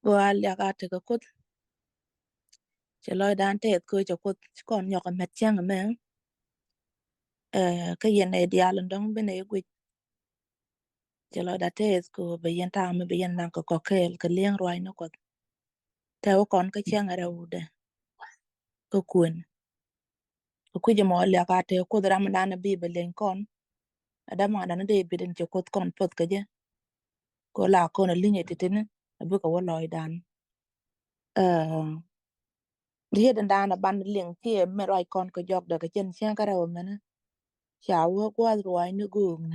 go al ya ga te ko che loy dan te ko cho ko kon yo ka met chang men ka yen e dial ndong bene gu che loy da te ko be yen ta me be yen nan ko kel ka lien roi no ko te o kon ka chang ara u de ko kun ku je mo ya ga te ko dra man na bi be len kon ada ma na de be den che ko kon pot ka je ko la ko na linye te te ne bu ka wo loy dan rie den dan ban lien tie me roi kon ko jok da ka chen chang ka ra o me na cha wo kwa roi no gu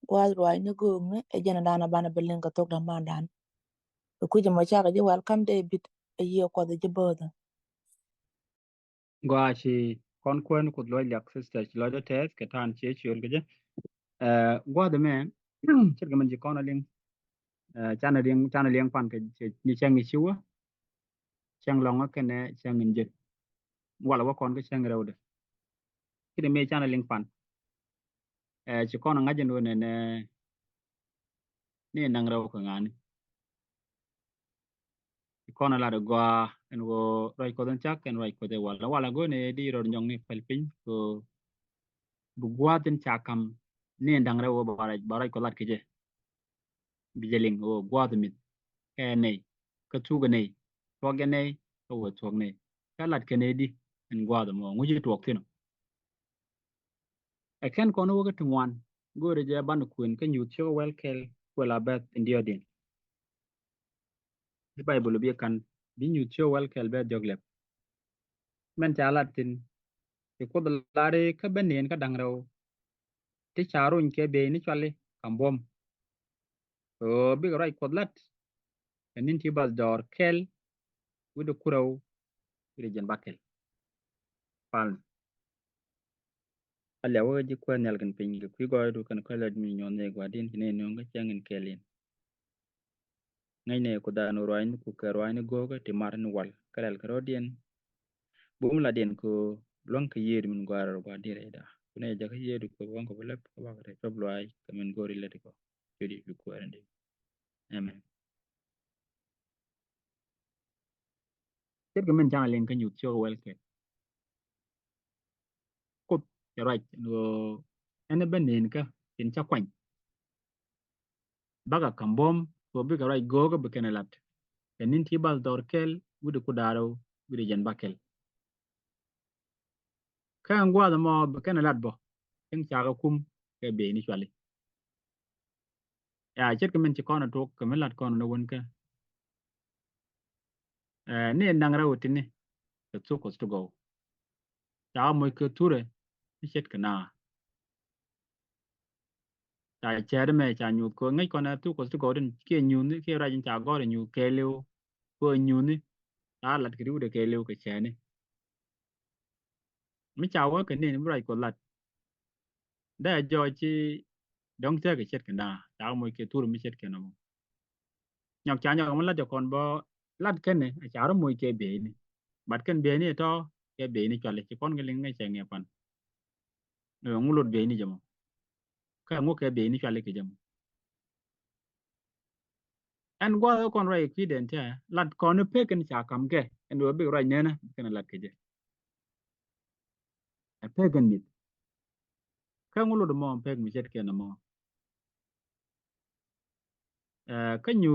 Walruai ni gungi e jana dana bana belin ka tok da mandan ku je mo chaka je welcome David e yo ko de boda Gwashi kon kwen kud lo yak sister lo de tes ke tan che chul ge gwa de me chir ge man ji kon aling chana ling pan ke ni chang ni chuwa chang long ke ne chang nje wala wa kon ke chang rewde kide me chana ling pan chi kon ngajen do ne ne nang rew ko ngani kon la de gwa en wo roi ko den chak en roi ko de wala go ne di ro nyong ni pelpin ko bu gwa den chakam ne ndang rew barai ko lat ke je bijeling o gwa de mit ke nei ka tu ga nei to ga nei to wo to nei ka lat ke nei di en gwa de mo nguji to tino e ken kono wo ga tungwan go re je ban kuin ka nyu cho wel kel wala bet indio din di bible bi kan di nyu cho wel kel bet joglep men cha latin e ko da lare ka benen ka dang raw ti charun ke be ni chwali kambom o bi ga rai ko lat enin ti bal dor kel wido kuraw wido jen bakel pal alle wo ji ko nyal kan pin ga ku go do kan ko la mi nyon ne gwa din ne no ga changin kelin ngai ne ko da no roin ku ka roin go ga ti mar ni wal kalal ka rodien bum la den ko lon ka yeri min gwar gwa dire da ku ne ja ka yeri ko won ko lep ko ba ka to bloy ka min gori le ko yeri ku ande amen tet ga min jang len kan yu cho wel ke ko ya right no ene benen ka tin cha kwany baga kambom ko bi ga right go ga be kenelat enin ti bal dor kel wude ku daro wude jen bakel kan gwa da mo be kenelat bo tin cha ga kum ke be ni chwali ya chet ka min ci kono to ka min lat kono no won ka ni nang rawti ni ka to ko to go ta mo ke ture ni chet ka na ta chere me cha nyu ko ngai kono to ko to go den ke nyu ni ke ra jin cha go re nyu ke lew ko nyu ni ta lat ki de ke lew ka che ni mi cha wa ka ni ni ra ko lat da jo chi dong te ka chet ka na ta mo ke ture mi chet ka na mo nyok cha nyok man lat jo kon bo lat ken ne cha ro mo ke be ni bat ken be ni to ke be ni chwali ci kon ngeling ngai che nge pan ngulot be ni jamo ka ngo ke be ni chwali ke jamo en gwa kon rai evident ya lat kon pe ken cha kam ke en do be rai nena ken lat ke je e pe ken mit ka ngulot mo pe mi jet ke na mo ka nyu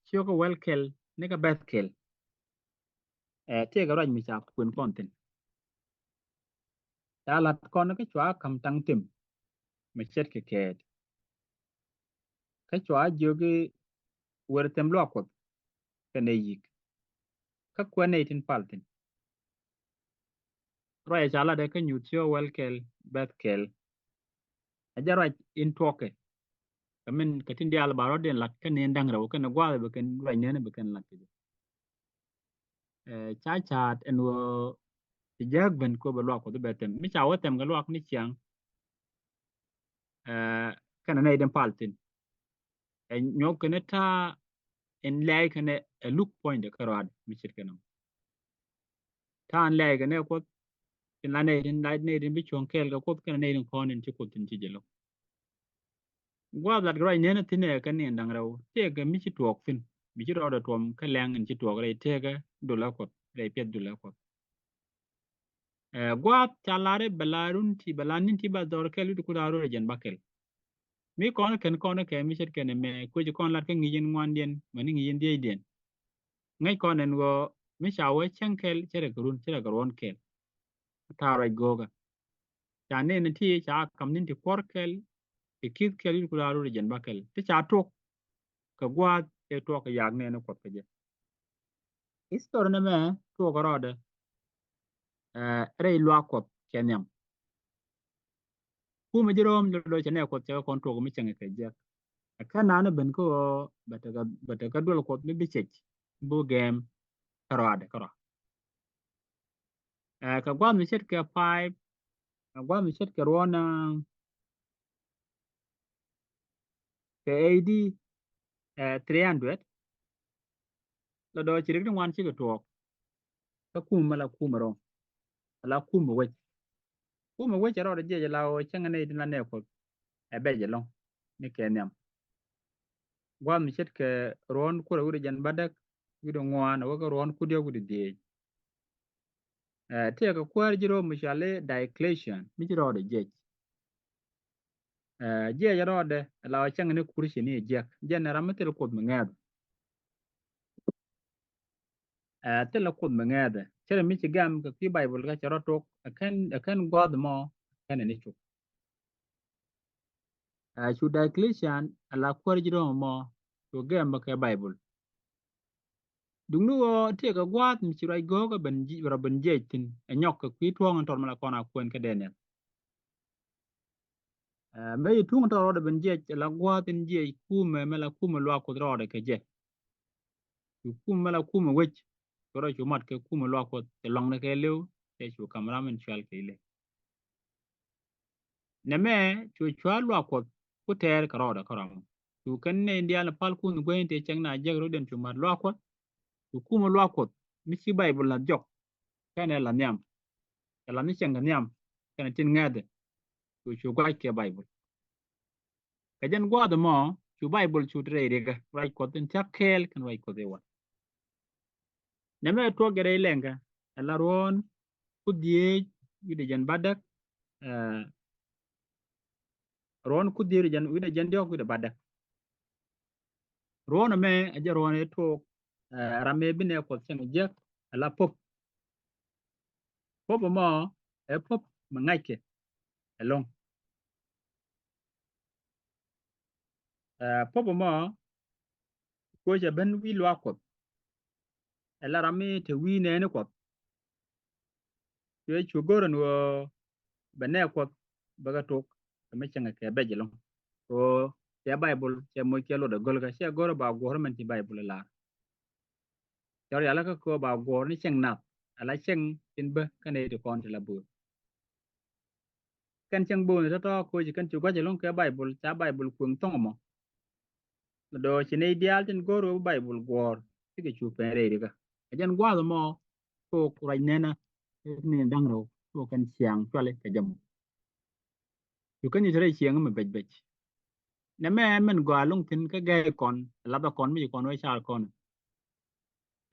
chio ko wel kel ne ka bet kel te ga rai mi cha kun kon tin ta lat kon ka chwa kam tang tim mi jet ke ka chwa jogi wer tem lo ko ke ne yik ka kwa ne tin paltin rai cha la de ka nyu chio wel kel bet kel aja rai in toke kamen katin dia al baro den lat kan ne ndang raw kan gwa be kan rai ne be kan lat cha cha en wo ti jag ben ko be lo ko be tem mi cha wo tem ga lo ni chiang kan ne den paltin en nyo kan ta en lay kan e look point de karad mi chit kan ta an lay kan ko in la ne den bi chon kel ga ko kan ne den kon en ti ko tin ti jelo gwa lat rai ne tin ne kan ne ndang raw te ga mi chi tuok fin mi ci roda tuom ka leng in ci tuok rai tega dula kot rai piet dula kot gwat chalare balarun ti balanin ti ba dor kel du kudaro jen bakel mi kon ke mi chet ken me ko ji kon lat ke ngin ngwan dien mani ngin die dien ngai kon en go mi chawe chenkel chere kurun chere garon kel tara goga chane ne ti cha kam nin ti korkel e kit kel du kudaro jen bakel ti cha tok ka gwat e tok yag ne no kot ke je istor ne me to gorode rei lwa kot kenyam ku me jirom do chane kot che kon to mi chenge ke je ka na ne ben ko bata ka dol kot mi bichech bu game karade kara ka gwa mi chet ke 5 ka gwa mi chet ke rona ke AD 300 la do chirik wan chi ke to ka kum mala kum ro la kum we ro de je la o changa ne din la ne ko e be je long ni ke nyam gwa mi chet ke ron ko ro jan badak wido ngwan o ko ron ku de wido de te ka kwar jiro mi chale Diocletian mi jiro de je je ro de la o changa ne kurshi ni je na ramatel ko mi ngad tela kud mengede chere mi ci gam ka ki bible ga chero tok akan god mo kan ni chuk chu Diocletian ala kwar jiro mo to gam ka bible dungnu wo te ka gwat mi ci rai go ga ben ji ro ben je tin nyok ka ki tuong tor mala kona kwen ka denen me yi tung tor ro ben je la gwat in je ku me mala ku me lwa ku ro de ke je ku mala ku me wech to ro chu mat ke ku me lwa ko te long ne ke lew te chu kamera men chal ke le neme chu chwa lwa ko ku ter ka roda karam chu kan ne india na pal kun gwen te chang na jeg ro den chu mar lwa ko chu kuma lwa ko mi chi bible la jok kana la nyam la mi chang nyam kana tin ngade chu gwa ke bible ka jan gwa da mo chu bible chu tre re ga rai ko tin chak kel kan rai ko de wa neme to gere lenga la ron ku die wi de jan badak ron ku die jan wi de jan dio ku de badak ron me aja ron e to rame bine ko chen je ala pop mo e pop mangake along pop mo ko je ben wi lwa ko ala rame te wi ne ne ko ye chu goron wo bene ko baga tok me chen ke beje long so ya bible che mo ke lo de gol ga che goro ba goro men ti bible la yor ya la ko ba goro ni chen na ala chen tin be kane de kon te la bu kan chen bu ne to ko je kan chu ga je long ke bible cha bible kun tong mo do chine ideal tin goro bible gor ti ke chu pe re ga ajan gwa mo ko kurai nena ni dang ro to kan chiang chwale ka jam yu kan yire chiang me bej bej na me men gwa lung tin ka ga kon la ba kon mi kon we char kon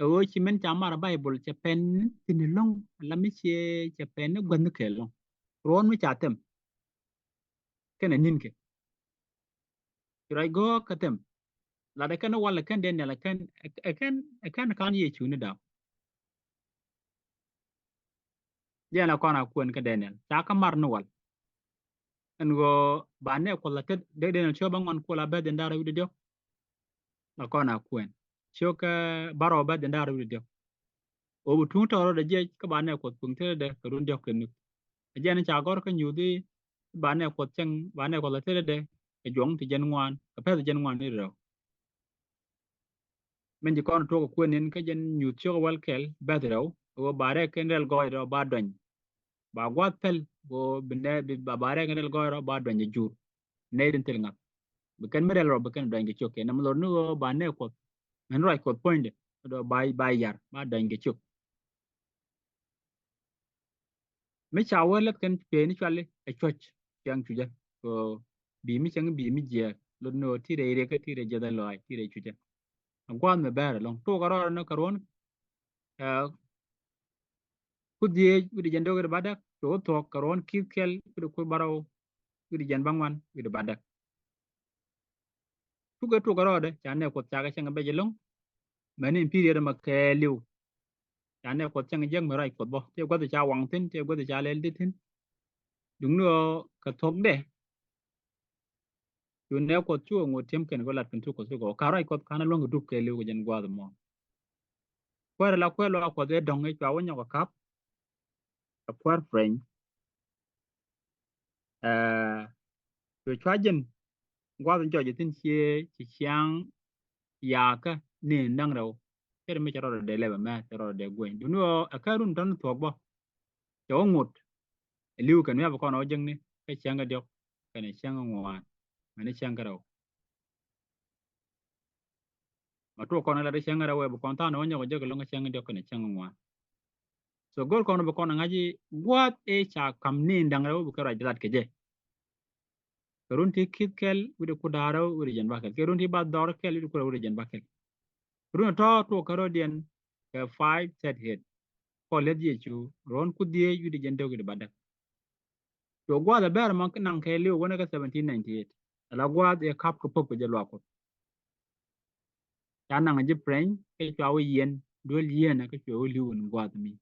o chi men cha mar bible che pen tin long la mi che che pen gwan ke long ron mi cha tem ken nin ke kurai go ka tem la da kan wala kan den la kan kan ye chu ni da ya na kona kuen ka den ta ka mar no wal en go ba ne ko la ke de cho bangon ko la be den da ru de la kona kuen cho ka baro be den da ru de o bu tun toro de je ka ba ne ko pung te de ka run de ken ni je ne cha gor ka nyu di ba ne ko chen ba ne ko la te de e jong ti jen ngwan ka pe jen ngwan ni ro men ji kon to ko kuen nin ka jen nyu cho wal kel be de ro o ba re ken rel go ro ba don ba gwa pel go bine ba ba re ken rel go ro ba don je jur ne din tel ngap be ken merel ro be ken don ge choke na mlor nu ba ne ko men ro ko point do ba yar ba don ge chok me cha welet kan pe ni chwale e choch yang chuja ko bi mi chang bi mi je lo no ti re re ka ti re je da loy ti re chuja gwan me bere long to garo no karon kudie widi jando gede badak to karon kitkel widi ku baraw widi jan bangwan widi badak tuga to garo de chane ko taga changa be jelong mani period ma ke liu chane ko changa jeng ma rai ko bo te ko cha wang tin te ko cha lel dit đúng rồi ka thok de yu ne ko chu ngo tem ken go lat pin tu ko su go karai ko kana long du ke lu jen gwa mo ko la ko lo ko de dong e kwa wonya ko kap a kwar friend tu chwa jen gwa den jo tin chi chi chang ya ka ni ndang ro ter me charo de le ba ma charo de gwen du no a ka run tan thok bo cho ngut liu kan ya ko no jeng ni ke chang ga dok kan chang ngwa ma ni chang ga ro ma tu ko na la de chang ga ro we bu kon ta no nya ko je ko lo chang ga dok kan chang ngwa so gol kono be kono ngaji what e cha kam ni ndangaro bu kara jalat keje karun ti kit kel wude ku daro wude jan bakel karun ti ba dor kel wude ku wude jan bakel karun to karo dien ke 5 set head ko le die chu ron ku die wude jan dogi de badak to gwa da ber man nan ke le wona ka 1798 ala gwa e kap ko pok je lo ko ta nan je pren ke chawo yen dol yen ka chawo liwun gwa mi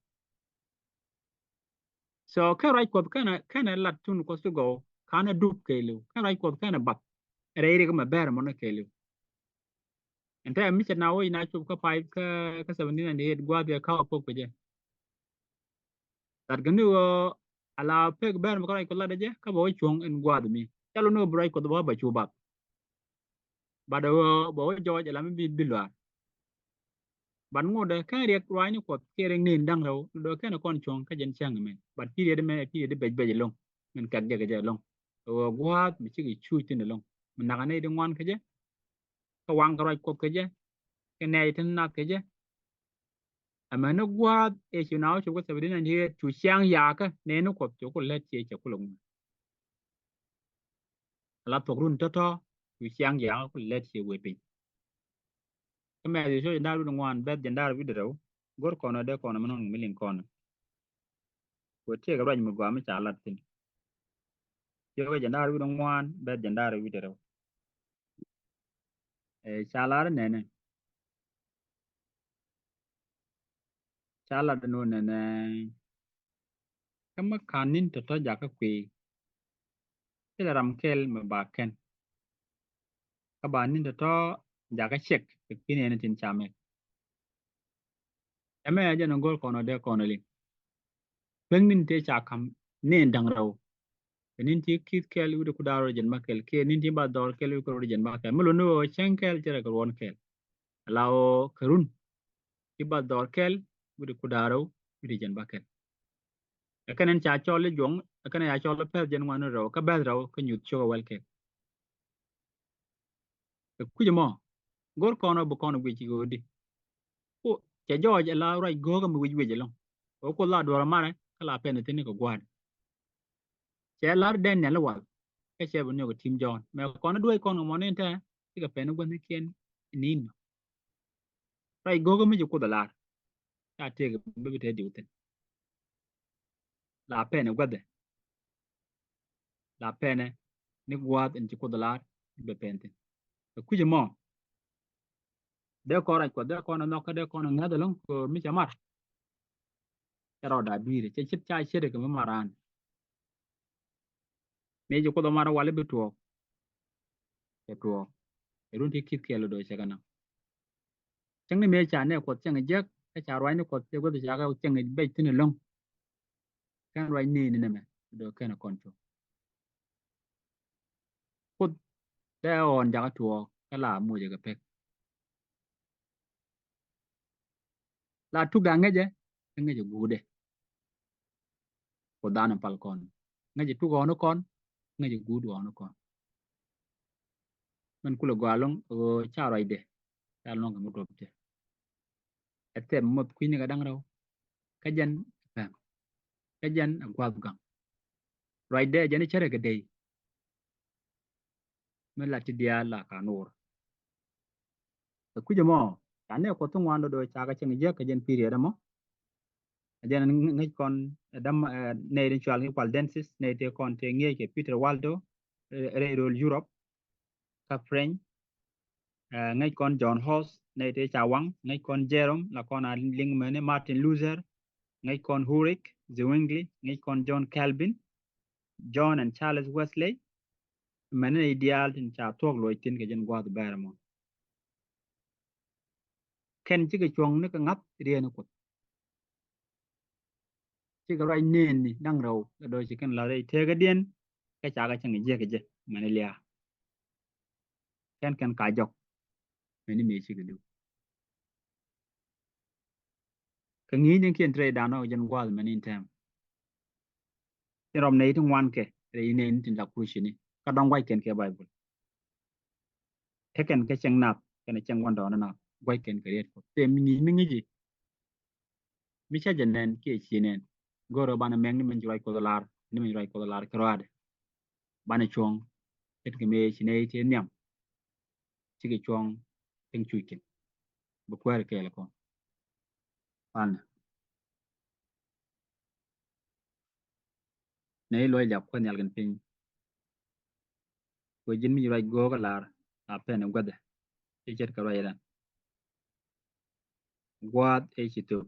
so ka right ko kana lat tun ko su go kana dup kelu ka right ko kana bat reiri ko maber mono kelu enta mi na wo ina chup ka pai ka 17 and 8 gwa be ka pok je tar gnu ala pek ber ko right ko la de ka bo chung en gwa mi chalo no brai ko ba chu ba do bo jo la mi bilwa ban ngode ka riek rwai ni ko kere nin dang ro do kana kon chung ka jen chang men bat pi de me pi de be long men kak je long o gwa mi chi chu tin long mình naka ne de ngwan ka je ka wang ka right ko ka je cái này thì nó cái chứ mà nó qua e chiều nào chú có thể đến anh chú sang ya cái nên nó có chú có lết chơi chú có lồng là thuộc luôn cho chú sang ya có lết chơi về pin cái mẹ thì số dân đạo đúng ngoan bé dân đạo biết đâu gor con ở đây con mà nó mình liền con của chơi cái bạn mà qua mới trả lạt tin chơi cái dân đạo biết đúng ngoan bé dân đạo biết đâu trả lạt này trả lạt nó này cái mà kanin cho giá cái quỷ cái là làm kel mà bà ken các bạn nên cho giá cái check cái này nó tin chả mẹ em ấy giờ nó gol con ở đây con liền Bengin te cha kam ne dang raw nin ti kit kel ude ku daro jen makel ke nin ti ba dor kel ko jen makel mulo no chen kel jere ko won kel lao karun ti ba dor kel ude ku daro ude jen makel akanen cha chole jong akanen ya chole per jen wan raw ka ba raw ka nyut cho wel ke ku jemo gor kono bu kono gwi ci godi ko cha joje la rai goga mu wi wi long o ko la do mare kala pen tin ko gwad che lar den ne la wal cái xe vẫn nhiều team John mà con nó đuôi con của món nên thế cái gặp phải nó quên cái kiên nín rồi go cái mấy chục đô la ta chơi cái bê bê điều tiền la pena quên đấy la pena nó quát in chục đô la bê pen tiền cái cuối mò đeo con này quên đeo con nó cái đeo con nó nghe được không mấy chả mặt cái đó đã bị đấy chết chai chết được cái mà ran mấy chục đô la wale bê tuo cái tuo cái luôn thì kít kia rồi sẽ cái nào chẳng nên mấy chả này quên chẳng cái giấc cái chả rồi nó quên cái quên chả cái chẳng cái bê tin long cái rồi nè nè mẹ được cái nào con chuột quên đeo on chả cái tuo cái là mua cái pek la tu ga ngeje gude ko dana pal kon ngeje tu go no kon ngeje gudu ono kon man kula gwalong o charo ide tal no ga mutopte ete mot kwini ga dang raw kajan pam kajan agwab gam right there jani chere ga dey men la ti dia la ka nur ku jamo ane ko tun wando do chaga cheng je ka jen period mo jen ngi kon dam ne den chwal ngi kwal densis ne te kon te ngi ke Peter Waldo rol Europe ka French ngi kon John Hoss ne te chawang ngi kon Jerome la kon a ling mene Martin Luther ngi kon Ulrich Zwingli ngi kon John Calvin John and Charles Wesley mene ideal tin cha tok lo tin ke jen gwa ber mo ken chi ke chong ne ka ngap rien ko chi ka rai nen ni dang ro do chi ken la dei te ga dien ka cha ga chang je ke je mene lia ken ken ka jok mene me chi ke du ka ngi nen ken tre da no jen gwa mene in tem ti rom nei tung wan ke re nen tin la ku shi ni ka dong wai ken ke bible te ken ke chang nap ken chang wan do na wai ken ke ret ko te mi ni ngi ji mi cha jen nen ke chi nen goro bana meng ni men jwai ko lar ni men jwai ko lar krade bana chong ket ke me chi nei te nyam chi ke chong teng chui ken bu kwere ke la ko an nei loy jap ko nyal gen pin ko jin mi jwai go ga lar a pen gode ti jet ka rai dan gwat e chi to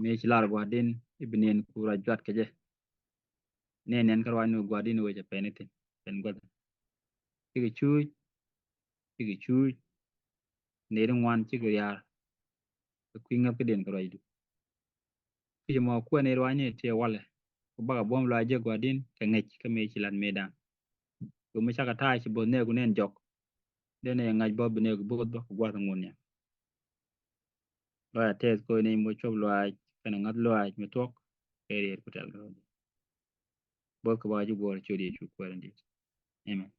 me chi lar gwa din ibnen ku ra jwat ke je ne nen ka rai no gwa din we je pen tin pen gode ti ke chui ne dong wan chi ke yar ko kwinga ke den ka rai du ti mo ko ne rai ne te wale ko baga bom la je gwa din ka ngech ka me chi lan me dan ko me chaka ta chi bo ne ku nen jok de ne ngaj bo ne ku bo do gwa ta ngun ya lo ya tes ko ne mo chob lo ai kana ngat lo ai me tok e re ku tel ga bo ko ba ju go chodi chu ko ran di amen